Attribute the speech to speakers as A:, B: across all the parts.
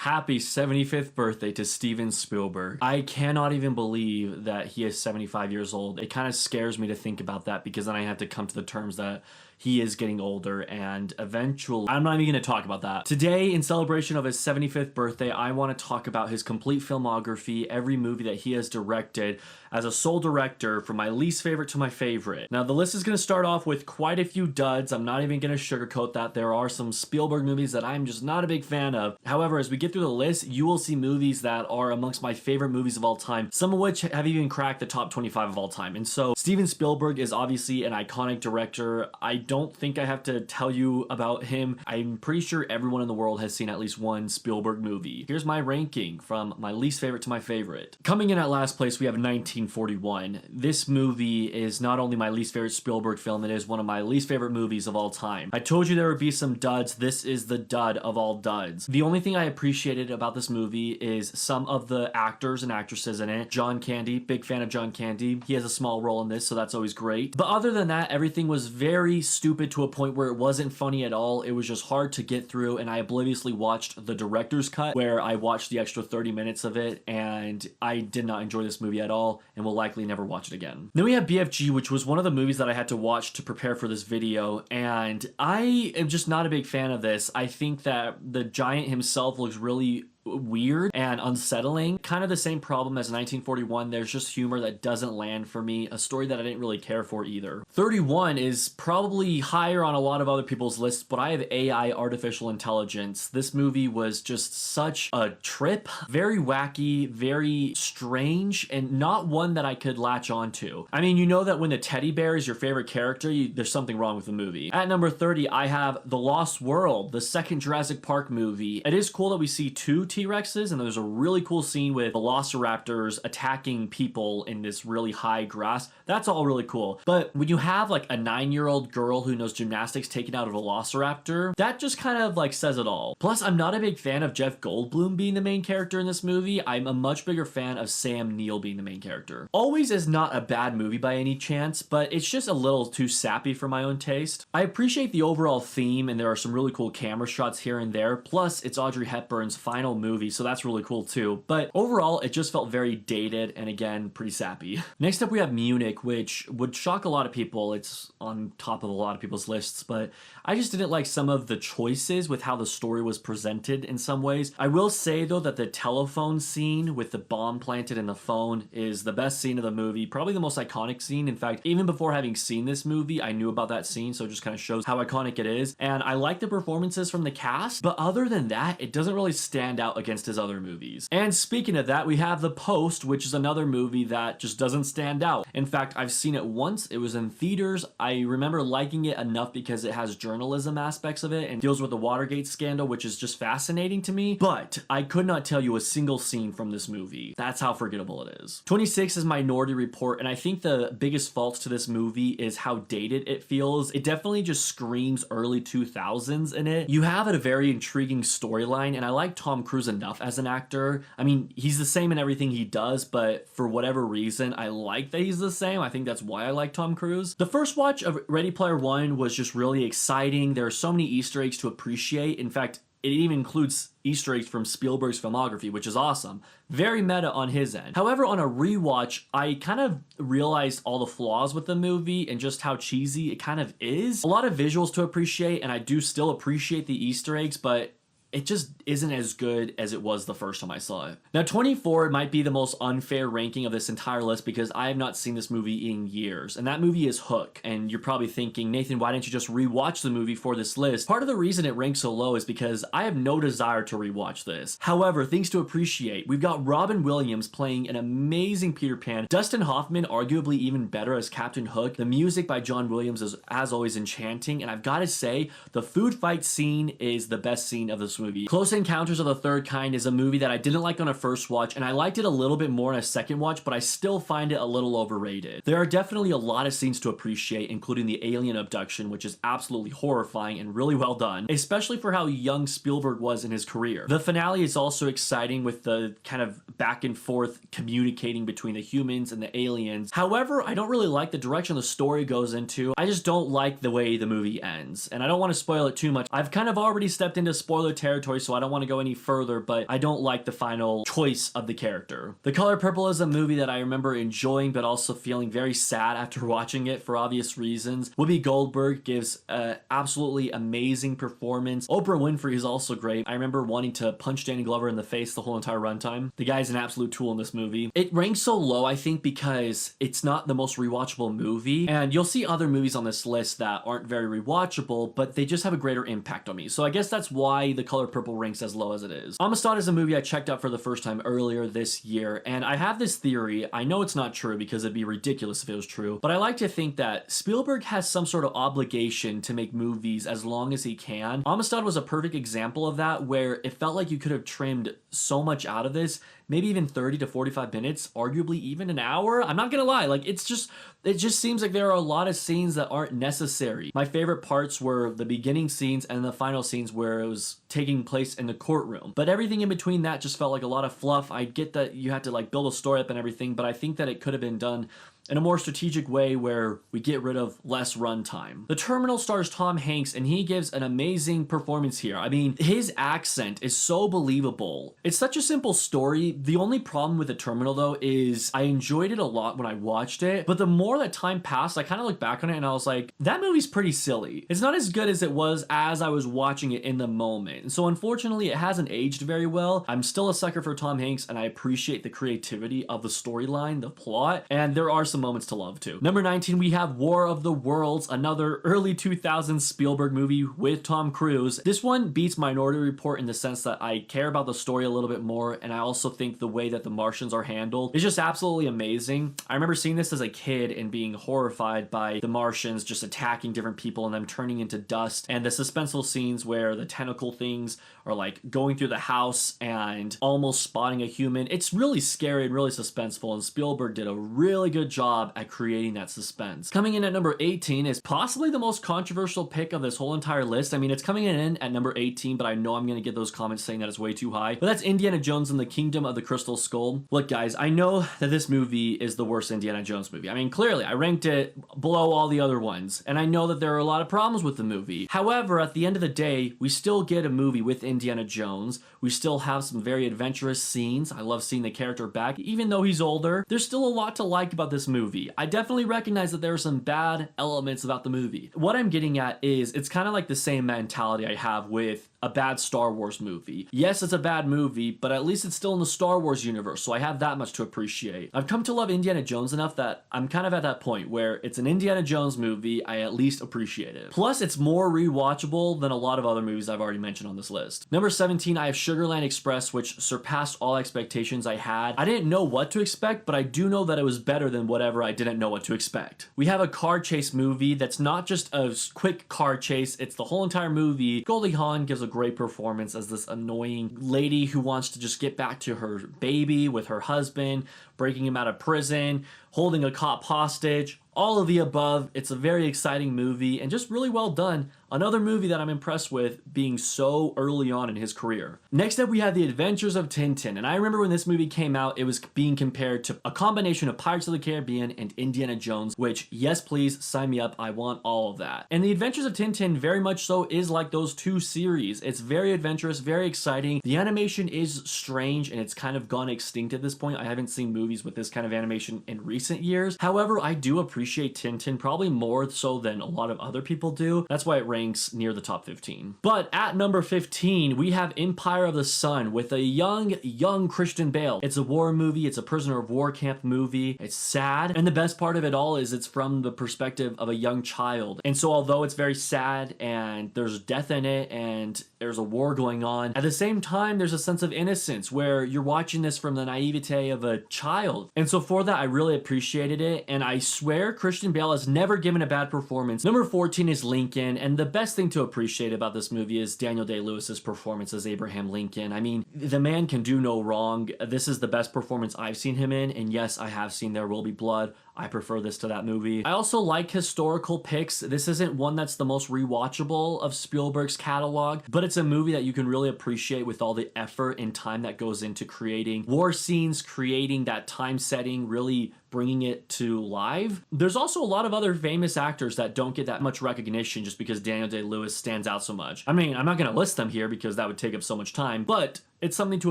A: Happy 75th birthday to Steven Spielberg. I cannot even believe that he is 75 years old. It kind of scares me to think about that because then I have to come to the terms that he is getting older and eventually, I'm not even going to talk about that. Today, in celebration of his 75th birthday, I want to talk about his complete filmography, every movie that he has directed as a sole director from my least favorite to my favorite. Now, the list is going to start off with quite a few duds. I'm not even going to sugarcoat that. There are some Spielberg movies that I'm just not a big fan of. However, as we get through the list, you will see movies that are amongst my favorite movies of all time, some of which have even cracked the top 25 of all time. And so Steven Spielberg is obviously an iconic director. I don't think I have to tell you about him. I'm pretty sure everyone in the world has seen at least one Spielberg movie. Here's my ranking from my least favorite to my favorite. Coming in at last place, we have 1941. This movie is not only my least favorite Spielberg film, it is one of my least favorite movies of all time. I told you there would be some duds. This is the dud of all duds. The only thing I appreciated about this movie is some of the actors and actresses in it. John Candy, big fan of John Candy. He has a small role in this, so that's always great. But other than that, everything was very stupid to a point where it wasn't funny at all. It was just hard to get through, and I obliviously watched the director's cut where I watched the extra 30 minutes of it, and I did not enjoy this movie at all and will likely never watch it again. Then we have BFG, which was one of the movies that I had to watch to prepare for this video, and I am just not a big fan of this. I think that the giant himself looks really weird and unsettling. Kind of the same problem as 1941. There's just humor that doesn't land for me, a story that I didn't really care for either. 31 is probably higher on a lot of other people's lists, but I have AI, artificial intelligence. This movie was just such a trip, very wacky, very strange, and not one that I could latch onto. I mean, you know that when the teddy bear is your favorite character, there's something wrong with the movie. At number 30, I have The Lost World, the second Jurassic Park movie. It is cool that we see two T-Rexes, and there's a really cool scene with velociraptors attacking people in this really high grass. That's all really cool. But when you have like a 9-year-old girl who knows gymnastics taking out a velociraptor, that just kind of like says it all. Plus, I'm not a big fan of Jeff Goldblum being the main character in this movie. I'm a much bigger fan of Sam Neill being the main character. Always is not a bad movie by any chance, but it's just a little too sappy for my own taste. I appreciate the overall theme, and there are some really cool camera shots here and there. Plus, it's Audrey Hepburn's final movie, so that's really cool too. But overall, it just felt very dated and again, pretty sappy. Next up, we have Munich, which would shock a lot of people. It's on top of a lot of people's lists, but I just didn't like some of the choices with how the story was presented in some ways. I will say though that the telephone scene with the bomb planted in the phone is the best scene of the movie, probably the most iconic scene. In fact, even before having seen this movie, I knew about that scene, so it just kind of shows how iconic it is. And I like the performances from the cast, but other than that, it doesn't really stand out against his other movies. And speaking of that, we have The Post, which is another movie that just doesn't stand out. In fact, I've seen it once. It was in theaters. I remember liking it enough because it has journalism aspects of it and deals with the Watergate scandal, which is just fascinating to me. But I could not tell you a single scene from this movie. That's how forgettable it is. 26 is Minority Report, and I think the biggest fault to this movie is how dated it feels. It definitely just screams early 2000s in it. You have a very intriguing storyline, and I like Tom Cruise enough as an actor. I mean, he's the same in everything he does, but for whatever reason, I like that he's the same. I think that's why I like Tom Cruise. The first watch of Ready Player One was just really exciting. There are so many Easter eggs to appreciate. In fact, it even includes Easter eggs from Spielberg's filmography, which is awesome. Very meta on his end. However, on a rewatch, I kind of realized all the flaws with the movie and just how cheesy it kind of is. A lot of visuals to appreciate, and I do still appreciate the Easter eggs, but it just isn't as good as it was the first time I saw it. Now, 24 might be the most unfair ranking of this entire list because I have not seen this movie in years, and that movie is Hook. And you're probably thinking, Nathan, why didn't you just rewatch the movie for this list? Part of the reason it ranks so low is because I have no desire to rewatch this. However, things to appreciate. We've got Robin Williams playing an amazing Peter Pan. Dustin Hoffman, arguably even better as Captain Hook. The music by John Williams is, as always, enchanting, and I've got to say, the food fight scene is the best scene of this movie. Close Encounters of the Third Kind is a movie that I didn't like on a first watch, and I liked it a little bit more on a second watch, but I still find it a little overrated. There are definitely a lot of scenes to appreciate, including the alien abduction, which is absolutely horrifying and really well done, especially for how young Spielberg was in his career. The finale is also exciting with the kind of back and forth communicating between the humans and the aliens. However, I don't really like the direction the story goes into. I just don't like the way the movie ends, and I don't want to spoil it too much. I've kind of already stepped into spoiler territory territory, so I don't want to go any further, but I don't like the final choice of the character. The Color Purple is a movie that I remember enjoying, but also feeling very sad after watching it for obvious reasons. Whoopi Goldberg gives an absolutely amazing performance. Oprah Winfrey is also great. I remember wanting to punch Danny Glover in the face the whole entire runtime. The guy's an absolute tool in this movie. It ranks so low, I think, because it's not the most rewatchable movie, and you'll see other movies on this list that aren't very rewatchable, but they just have a greater impact on me. So I guess that's why The Color Purple ranks as low as it is. Amistad is a movie I checked out for the first time earlier this year, and I have this theory. I know it's not true because it'd be ridiculous if it was true, but I like to think that Spielberg has some sort of obligation to make movies as long as he can. Amistad was a perfect example of that, where it felt like you could have trimmed so much out of this, maybe even 30 to 45 minutes, arguably even an hour. I'm not gonna lie, like it just seems like there are a lot of scenes that aren't necessary. My favorite parts were the beginning scenes and the final scenes where it was taking place in the courtroom. But everything in between that just felt like a lot of fluff. I get that you had to like build a story up and everything, but I think that it could have been done in a more strategic way where we get rid of less runtime. The Terminal stars Tom Hanks, and he gives an amazing performance here. I mean, his accent is so believable. It's such a simple story. The only problem with The Terminal, though, is I enjoyed it a lot when I watched it, but the more that time passed, I kind of looked back on it and I was like, that movie's pretty silly. It's not as good as it was as I was watching it in the moment. And so unfortunately, it hasn't aged very well. I'm still a sucker for Tom Hanks, and I appreciate the creativity of the storyline, the plot, and there are some moments to love too. Number 19, we have War of the Worlds, another early 2000s Spielberg movie with Tom Cruise. This one beats Minority Report in the sense that I care about the story a little bit more, and I also think the way that the Martians are handled is just absolutely amazing. I remember seeing this as a kid and being horrified by the Martians just attacking different people and them turning into dust, and the suspenseful scenes where the tentacle things are like going through the house and almost spotting a human. It's really scary and really suspenseful, and Spielberg did a really good job at creating that suspense. Coming in at number 18 is possibly the most controversial pick of this whole entire list. I mean, it's coming in at number 18, but I know I'm going to get those comments saying that it's way too high. But that's Indiana Jones and the Kingdom of the Crystal Skull. Look, guys, I know that this movie is the worst Indiana Jones movie. I mean, clearly, I ranked it below all the other ones, and I know that there are a lot of problems with the movie. However, at the end of the day, we still get a movie with Indiana Jones. We still have some very adventurous scenes. I love seeing the character back. Even though he's older, there's still a lot to like about this movie. I definitely recognize that there are some bad elements about the movie. What I'm getting at is it's kind of like the same mentality I have with a bad Star Wars movie. Yes, it's a bad movie, but at least it's still in the Star Wars universe, so I have that much to appreciate. I've come to love Indiana Jones enough that I'm kind of at that point where it's an Indiana Jones movie, I at least appreciate it. Plus, it's more rewatchable than a lot of other movies I've already mentioned on this list. Number 17, I have Sugarland Express, which surpassed all expectations I had. I didn't know what to expect, but I do know that it was better than whatever I didn't know what to expect. We have a car chase movie that's not just a quick car chase, it's the whole entire movie. Goldie Hawn gives a great performance as this annoying lady who wants to just get back to her baby with her husband, breaking him out of prison, holding a cop hostage, all of the above. It's a very exciting movie and just really well done. Another movie that I'm impressed with being so early on in his career. Next up, we have The Adventures of Tintin. And I remember when this movie came out, it was being compared to a combination of Pirates of the Caribbean and Indiana Jones, which, yes, please, sign me up. I want all of that. And The Adventures of Tintin very much so is like those two series. It's very adventurous, very exciting. The animation is strange and it's kind of gone extinct at this point. I haven't seen movies with this kind of animation in recent years. However, I do appreciate Tintin probably more so than a lot of other people do. That's why it ranks near the top 15. But at number 15, we have Empire of the Sun with a young Christian Bale. It's a war movie. It's a prisoner of war camp movie. It's sad. And the best part of it all is it's from the perspective of a young child. And so although it's very sad and there's death in it and there's a war going on, at the same time, there's a sense of innocence where you're watching this from the naivete of a child. And so for that, I really appreciated it. And I swear Christian Bale has never given a bad performance. Number 14 is Lincoln. And the best thing to appreciate about this movie is Daniel Day-Lewis's performance as Abraham Lincoln. I mean, the man can do no wrong. This is the best performance I've seen him in. And yes, I have seen There Will Be Blood. I prefer this to that movie. I also like historical picks. This isn't one that's the most rewatchable of Spielberg's catalog, but it's a movie that you can really appreciate with all the effort and time that goes into creating war scenes, creating that time setting, really bringing it to live. There's also a lot of other famous actors that don't get that much recognition just because Daniel Day-Lewis stands out so much. I mean, I'm not going to list them here because that would take up so much time, but it's something to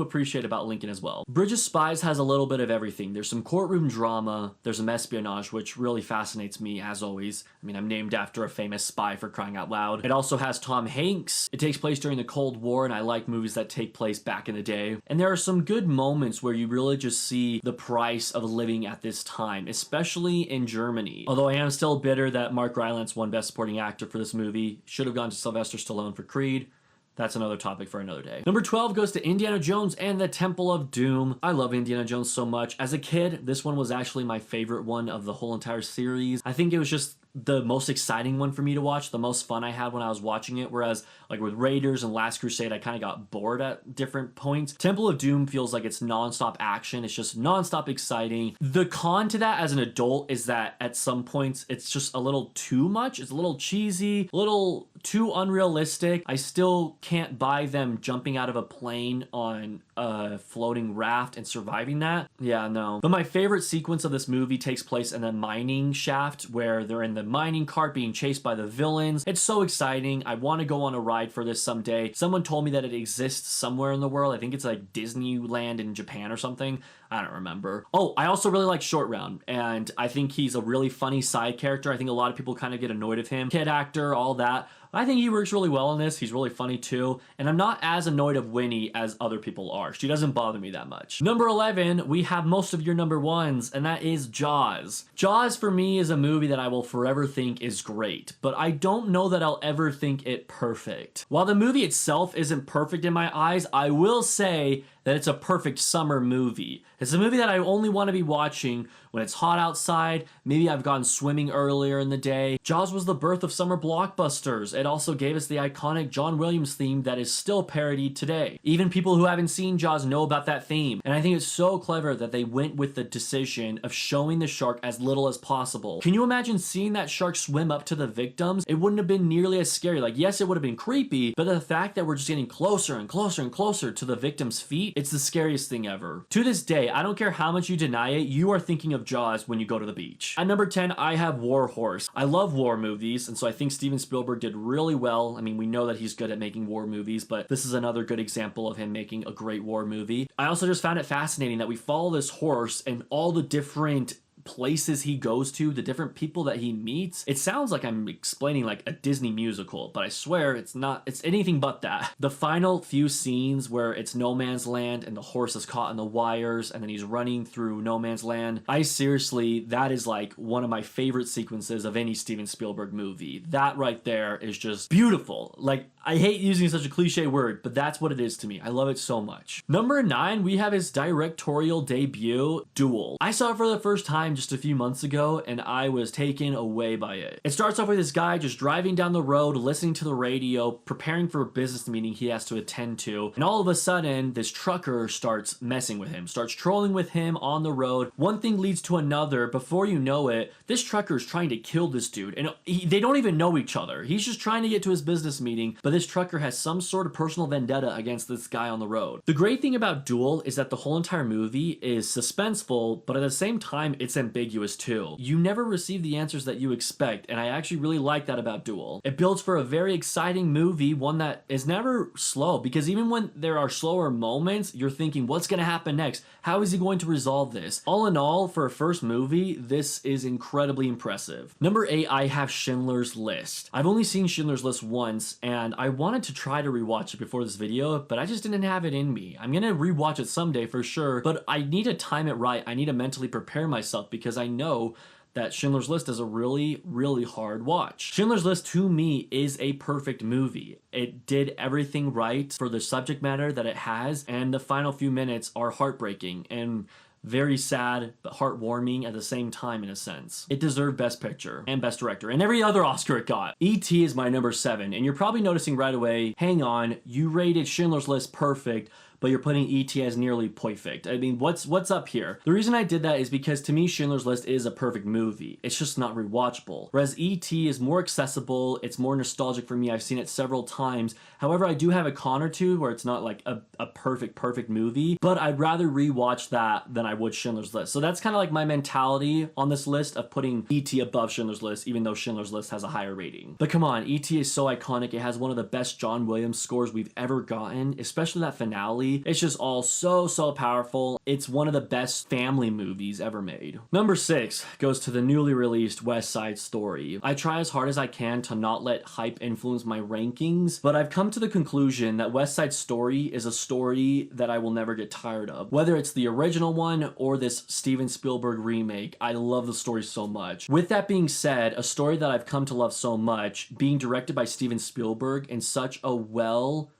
A: appreciate about Lincoln as well. Bridge of Spies has a little bit of everything. There's some courtroom drama, there's some espionage, which really fascinates me as always. I mean, I'm named after a famous spy, for crying out loud. It also has Tom Hanks. It takes place during the Cold War, and I like movies that take place back in the day. And there are some good moments where you really just see the price of living at this time, especially in Germany. Although I am still bitter that Mark Rylance won Best Supporting Actor for this movie. Should have gone to Sylvester Stallone for Creed. That's another topic for another day. Number 12 goes to Indiana Jones and the Temple of Doom. I love Indiana Jones so much. As a kid, this one was actually my favorite one of the whole entire series. I think it was just the most exciting one for me to watch, the most fun I had when I was watching it, whereas like with Raiders and Last Crusade, I kind of got bored at different points. Temple of Doom feels like it's non-stop action. It's just non-stop exciting. The con to that as an adult is that at some points it's just a little too much. It's a little cheesy, a little too unrealistic. I still can't buy them jumping out of a plane on a floating raft and surviving that. Yeah, no. But my favorite sequence of this movie takes place in a mining shaft where they're in the mining cart being chased by the villains. It's so exciting. I want to go on a ride for this someday. Someone told me that it exists somewhere in the world. I think it's like Disneyland in Japan or something. I don't remember. Oh, I also really like Short Round, and I think he's a really funny side character. I think a lot of people kind of get annoyed of him. Kid actor, all that. I think he works really well in this. He's really funny too. And I'm not as annoyed of Winnie as other people are. She doesn't bother me that much. Number 11, we have most of your number ones, and that is Jaws. Jaws for me is a movie that I will forever think is great, but I don't know that I'll ever think it perfect. While the movie itself isn't perfect in my eyes, I will say that it's a perfect summer movie. It's a movie that I only want to be watching when it's hot outside. Maybe I've gone swimming earlier in the day. Jaws was the birth of summer blockbusters. It also gave us the iconic John Williams theme that is still parodied today. Even people who haven't seen Jaws know about that theme. And I think it's so clever that they went with the decision of showing the shark as little as possible. Can you imagine seeing that shark swim up to the victims? It wouldn't have been nearly as scary. Like, yes, it would have been creepy, but the fact that we're just getting closer and closer and closer to the victim's feet, it's the scariest thing ever. To this day, I don't care how much you deny it, you are thinking of Jaws when you go to the beach. At number 10, I have War Horse. I love war movies, and so I think Steven Spielberg did really well. I mean, we know that he's good at making war movies, but this is another good example of him making a great war movie. I also just found it fascinating that we follow this horse and all the different places he goes to, the different people that he meets. It sounds like I'm explaining like a Disney musical, but I swear it's not. It's anything but that. The final few scenes where it's no man's land and the horse is caught in the wires and then he's running through no man's land. That is like one of my favorite sequences of any Steven Spielberg movie. That right there is just beautiful. Like, I hate using such a cliche word, but that's what it is to me. I love it so much. Number 9, we have his directorial debut, Duel. I saw it for the first time just a few months ago, and I was taken away by it. It starts off with this guy just driving down the road, listening to the radio, preparing for a business meeting he has to attend to, and all of a sudden, this trucker starts messing with him, starts trolling with him on the road. One thing leads to another. Before you know it, this trucker is trying to kill this dude, and they don't even know each other. He's just trying to get to his business meeting, but this trucker has some sort of personal vendetta against this guy on the road. The great thing about Duel is that the whole entire movie is suspenseful, but at the same time, it's ambiguous too. You never receive the answers that you expect, and I actually really like that about Duel. It builds for a very exciting movie, one that is never slow, because even when there are slower moments, you're thinking, what's going to happen next? How is he going to resolve this? All in all, for a first movie, this is incredibly impressive. Number 8, I have Schindler's List. I've only seen Schindler's List once, and I wanted to try to rewatch it before this video, but I just didn't have it in me. I'm gonna rewatch it someday for sure, but I need to time it right. I need to mentally prepare myself because I know that Schindler's List is a really, really hard watch. Schindler's List, to me, is a perfect movie. It did everything right for the subject matter that it has, and the final few minutes are heartbreaking and very sad, but heartwarming at the same time in a sense. It deserved Best Picture and Best Director and every other Oscar it got. E.T. is my number 7, and you're probably noticing right away, hang on, you rated Schindler's List perfect, but you're putting E.T. as nearly perfect. I mean, what's up here? The reason I did that is because to me, Schindler's List is a perfect movie. It's just not rewatchable. Whereas E.T. is more accessible, it's more nostalgic for me. I've seen it several times. However, I do have a con or two where it's not like a perfect movie, but I'd rather rewatch that than I would Schindler's List. So that's kind of like my mentality on this list of putting E.T. above Schindler's List, even though Schindler's List has a higher rating. But come on, E.T. is so iconic. It has one of the best John Williams scores we've ever gotten, especially that finale. It's just all so powerful. It's one of the best family movies ever made. Number 6 goes to the newly released West Side Story. I try as hard as I can to not let hype influence my rankings, but I've come to the conclusion that West Side Story is a story that I will never get tired of. Whether it's the original one or this Steven Spielberg remake, I love the story so much. With that being said, a story that I've come to love so much, being directed by Steven Spielberg in such a well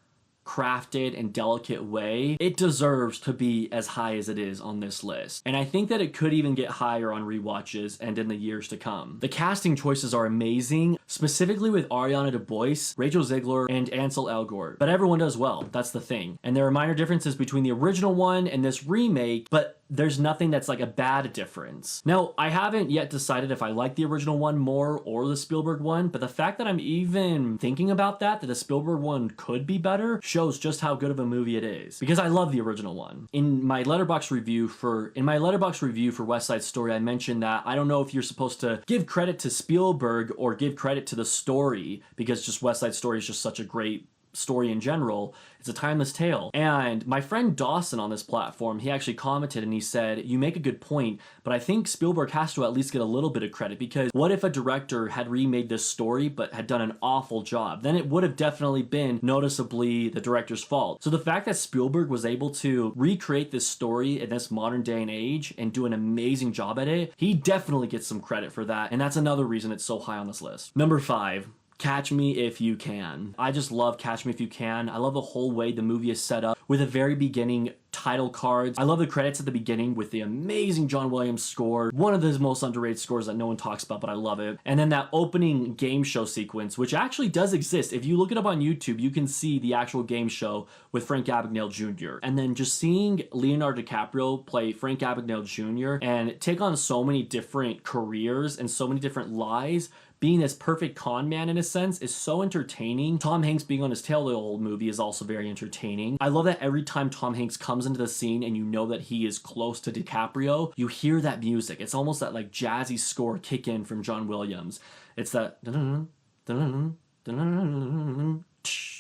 A: crafted and delicate way, it deserves to be as high as it is on this list. And I think that it could even get higher on rewatches and in the years to come. The casting choices are amazing, specifically with Ariana DeBose, Rachel Zegler, and Ansel Elgort. But everyone does well, that's the thing. And there are minor differences between the original one and this remake, but there's nothing that's like a bad difference. Now, I haven't yet decided if I like the original one more or the Spielberg one, but the fact that I'm even thinking about that the Spielberg one could be better, shows just how good of a movie it is. Because I love the original one. In my Letterboxd review for West Side Story, I mentioned that I don't know if you're supposed to give credit to Spielberg or give credit to the story, because just West Side Story is just such a great story in general. It's a timeless tale. And my friend Dawson on this platform, he actually commented and he said, you make a good point, but I think Spielberg has to at least get a little bit of credit, because what if a director had remade this story but had done an awful job? Then it would have definitely been noticeably the director's fault. So the fact that Spielberg was able to recreate this story in this modern day and age and do an amazing job at it, he definitely gets some credit for that. And that's another reason it's so high on this list. Number 5. Catch Me If You Can. I just love Catch Me If You Can. I love the whole way the movie is set up with the very beginning title cards. I love the credits at the beginning with the amazing John Williams score. One of the most underrated scores that no one talks about, but I love it. And then that opening game show sequence, which actually does exist. If you look it up on YouTube, you can see the actual game show with Frank Abagnale Jr. And then just seeing Leonardo DiCaprio play Frank Abagnale Jr. and take on so many different careers and so many different lies, being this perfect con man in a sense, is so entertaining. Tom Hanks being on his tail the whole movie is also very entertaining. I love that every time Tom Hanks comes into the scene and you know that he is close to DiCaprio, you hear that music. It's almost that like jazzy score kick in from John Williams. It's that you know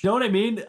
A: what I mean?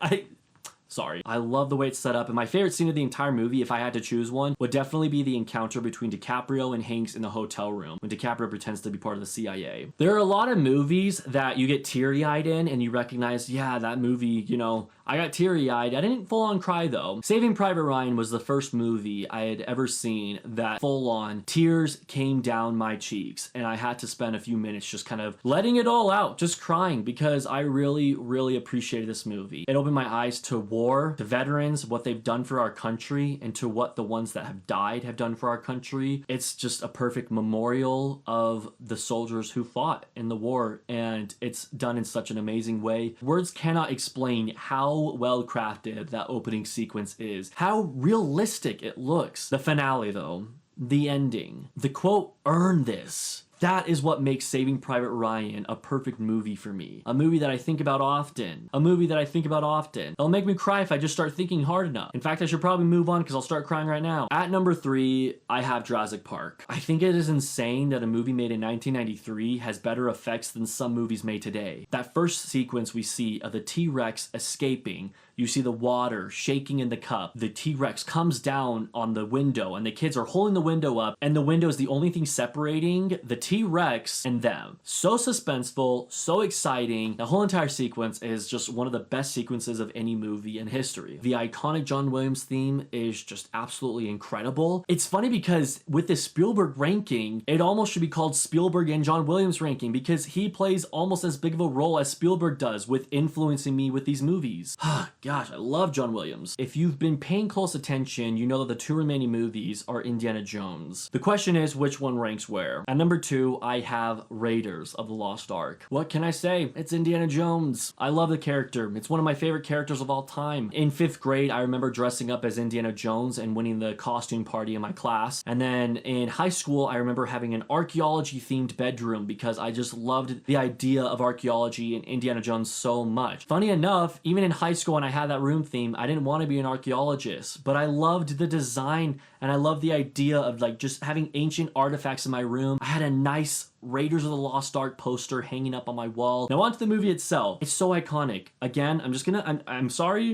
A: Sorry. I love the way it's set up, and my favorite scene of the entire movie, if I had to choose one, would definitely be the encounter between DiCaprio and Hanks in the hotel room when DiCaprio pretends to be part of the CIA. There are a lot of movies that you get teary-eyed in and you recognize, yeah, that movie, you know, I got teary-eyed. I didn't full-on cry though. Saving Private Ryan was the first movie I had ever seen that full-on tears came down my cheeks, and I had to spend a few minutes just kind of letting it all out, just crying, because I really appreciated this movie. It opened my eyes to war, to veterans, what they've done for our country, and to what the ones that have died have done for our country. It's just a perfect memorial of the soldiers who fought in the war, and it's done in such an amazing way. Words cannot explain how well crafted that opening sequence is, how realistic it looks. The finale though, the ending, the quote, "earn this." That is what makes Saving Private Ryan a perfect movie for me. A movie that I think about often. A movie that I think about often. It'll make me cry if I just start thinking hard enough. In fact, I should probably move on because I'll start crying right now. At number 3, I have Jurassic Park. I think it is insane that a movie made in 1993 has better effects than some movies made today. That first sequence we see of the T-Rex escaping, you see the water shaking in the cup. The T-Rex comes down on the window and the kids are holding the window up, and the window is the only thing separating the T-Rex and them. So suspenseful, so exciting. The whole entire sequence is just one of the best sequences of any movie in history. The iconic John Williams theme is just absolutely incredible. It's funny because with this Spielberg ranking, it almost should be called Spielberg and John Williams ranking, because he plays almost as big of a role as Spielberg does with influencing me with these movies. Gosh, I love John Williams. If you've been paying close attention, you know that the 2 remaining movies are Indiana Jones. The question is, which one ranks where? At number 2, 2, I have Raiders of the Lost Ark. What can I say? It's Indiana Jones. I love the character. It's one of my favorite characters of all time. In 5th grade, I remember dressing up as Indiana Jones and winning the costume party in my class. And then in high school, I remember having an archaeology-themed bedroom because I just loved the idea of archaeology and Indiana Jones so much. Funny enough, even in high school when I had that room theme, I didn't want to be an archaeologist, but I loved the design and I loved the idea of like just having ancient artifacts in my room. I had a nice Raiders of the Lost Ark poster hanging up on my wall. Now onto the movie itself. It's so iconic. Again, I'm sorry.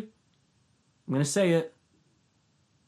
A: I'm gonna say it.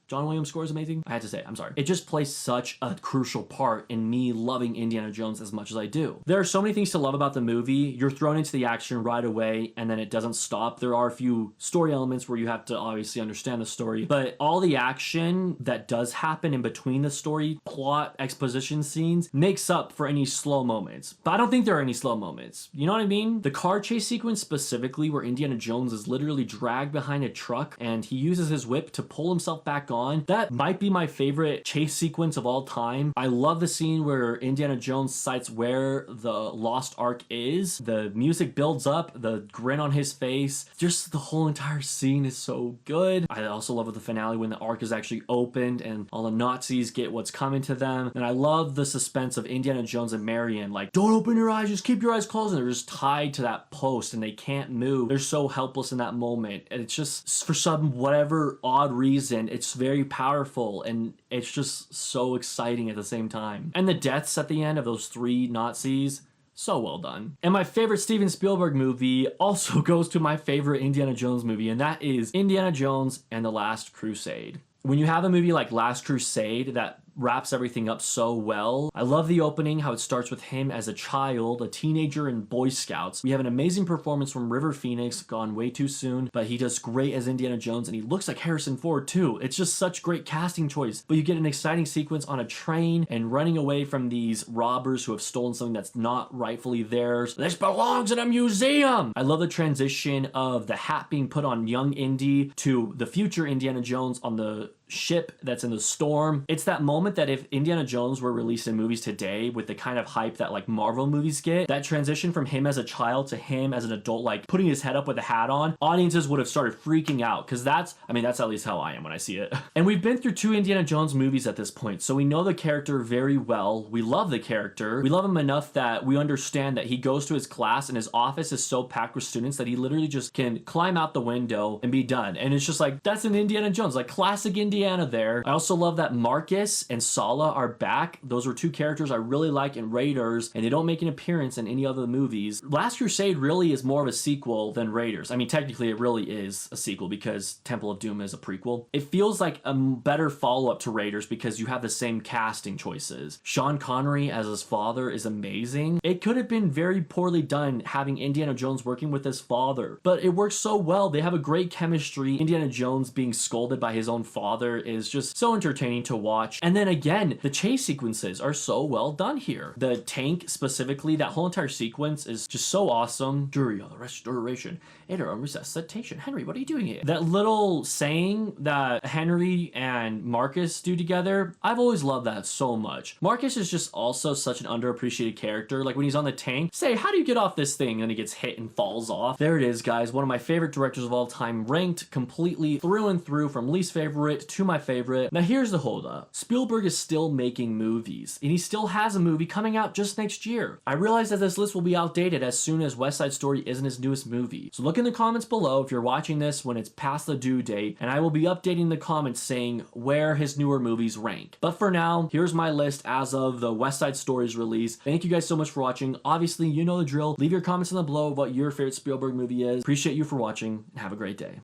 A: John Williams' score is amazing. I had to say it, I'm sorry. It just plays such a crucial part in me loving Indiana Jones as much as I do. There are so many things to love about the movie. You're thrown into the action right away and then it doesn't stop. There are a few story elements where you have to obviously understand the story, but all the action that does happen in between the story, plot, exposition scenes makes up for any slow moments. But I don't think there are any slow moments. You know what I mean? The car chase sequence specifically where Indiana Jones is literally dragged behind a truck and he uses his whip to pull himself back on. That might be my favorite chase sequence of all time. I love the scene where Indiana Jones sights where the Lost Ark is. The music builds up, the grin on his face. Just the whole entire scene is so good. I also love the finale when the Ark is actually opened and all the Nazis get what's coming to them. And I love the suspense of Indiana Jones and Marion. Like, don't open your eyes, just keep your eyes closed. And they're just tied to that post and they can't move. They're so helpless in that moment. And it's just, for some whatever odd reason, it's very powerful and it's just so exciting at the same time. And the deaths at the end of those 3 Nazis, so well done. And my favorite Steven Spielberg movie also goes to my favorite Indiana Jones movie, and that is Indiana Jones and the Last Crusade. When you have a movie like Last Crusade that wraps everything up so well. I love the opening, how it starts with him as a child, a teenager in Boy Scouts. We have an amazing performance from River Phoenix, gone way too soon, but he does great as Indiana Jones and he looks like Harrison Ford too. It's just such great casting choice. But you get an exciting sequence on a train and running away from these robbers who have stolen something that's not rightfully theirs. This belongs in a museum! I love the transition of the hat being put on young Indy to the future Indiana Jones on the ship that's in the storm. It's that moment that if Indiana Jones were released in movies today with the kind of hype that like Marvel movies get, that transition from him as a child to him as an adult, like putting his head up with a hat on, audiences would have started freaking out because that's at least how I am when I see it. And we've been through 2 Indiana Jones movies at this point, so we know the character very well. We love the character. We love him enough that we understand that he goes to his class and his office is so packed with students that he literally just can climb out the window and be done. And it's just like, that's an Indiana Jones, like classic Indiana there. I also love that Marcus and Sala are back. Those were 2 characters I really like in Raiders, and they don't make an appearance in any other movies. Last Crusade really is more of a sequel than Raiders. I mean, technically it really is a sequel because Temple of Doom is a prequel. It feels like a better follow-up to Raiders because you have the same casting choices. Sean Connery as his father is amazing. It could have been very poorly done having Indiana Jones working with his father, but it works so well. They have a great chemistry. Indiana Jones being scolded by his own father is just so entertaining to watch. And then again, the chase sequences are so well done here. The tank specifically, that whole entire sequence is just so awesome. During the restoration, interim resuscitation. Henry, what are you doing here? That little saying that Henry and Marcus do together, I've always loved that so much. Marcus is just also such an underappreciated character. Like when he's on the tank, say, how do you get off this thing? And he gets hit and falls off. There it is, guys. One of my favorite directors of all time, ranked completely through and through from least favorite to my favorite. Now here's the holdup. Spielberg is still making movies, and he still has a movie coming out just next year. I realize that this list will be outdated as soon as West Side Story isn't his newest movie. So look in the comments below if you're watching this when it's past the due date, and I will be updating the comments saying where his newer movies rank. But for now, here's my list as of the West Side Story's release. Thank you guys so much for watching. Obviously, you know the drill. Leave your comments in the below of what your favorite Spielberg movie is. Appreciate you for watching, and have a great day.